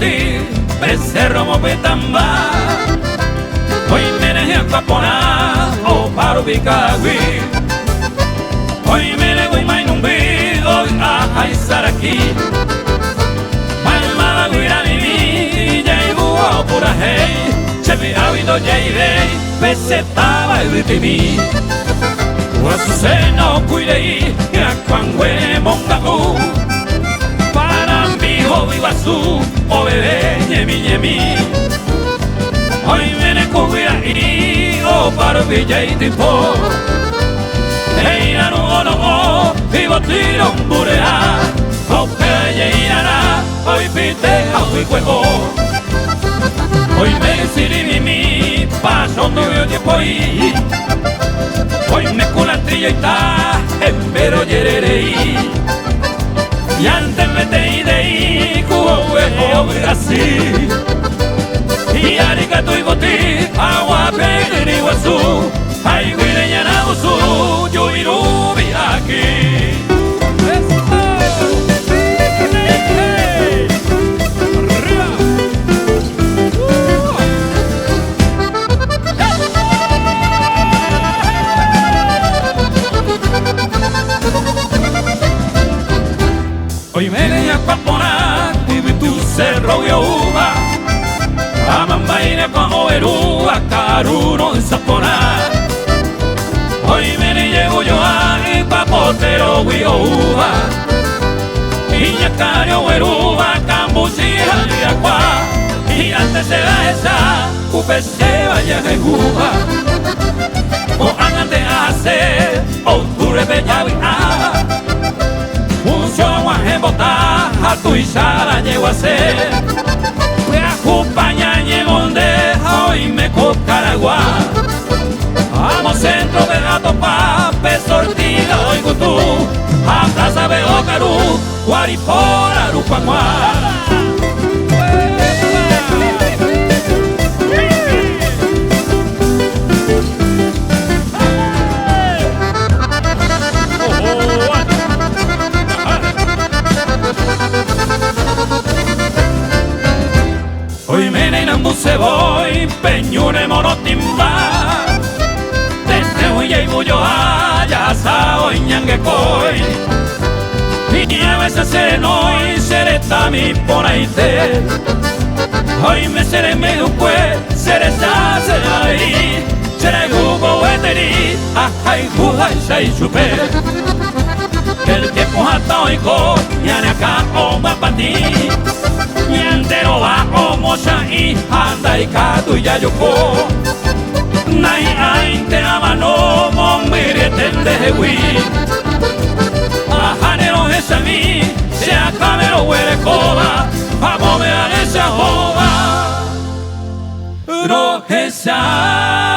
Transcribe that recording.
ti, becerro mopetamba. Hoy me dejé acapona, o paro bicagui. Hoy me le voy mai numbi, hoy a estar aquí. Mai malaguira mi mi, ya ibu pura hey. Chevi habido ya irei, pesetaba y timi. Wasu se no cuidei, ya cuangüe mongaku. Para mi hobby wasu, o bebé ñemi ñemi. Hoy viene cuida y o para villa y tipo. Hey no no, vivo tiro un burea. O que ya hoy pite a hoy juego. Hoy me sirvi mi paso no veo tiempo ahí. Hoy me culatrilla y ta, pero yererei. Y antes me te idei, cubo huevo así. Y arigato y boti, agua pegri guasu. Ay, guire yana usu, yo irubi aquí. Hoy me leía papona, y vi tu cerro y uva. Amambaine con oerua, caruno en sapona. Hoy me llevo yo a mi papotero y uva. Y ya cario oerua, cambuchira y agua. Y antes se da esa, cupe se vaya de uva. O antes a hacer, o tu rebella y un show a botar, a tu isara llevo a ser. Fui a acompañar en donde hoy me cocaragua. Vamos centro de gato pa, pesortiga hoy gutú. A plaza veo carú, guaripora rupamuá. Hoy me nenambu se voy, peñure monotimba. Desde huya y bullo allá sao y ñangue coy. Y a veces seré no y seré tami por ahí te. Hoy me seré medio pues, seré sa seré ahí. Seré gubo eteri, ajay guay say chupe. El tiempo hasta hoy co, ya ne acá o va pa ti. Ñantero va o mocha y anda y catu ya yoko. Nai ay te ama no mombire tende hewi. Ajanero es a mí, se acabero huele coba. Vamos a ver esa joba. Roja esa.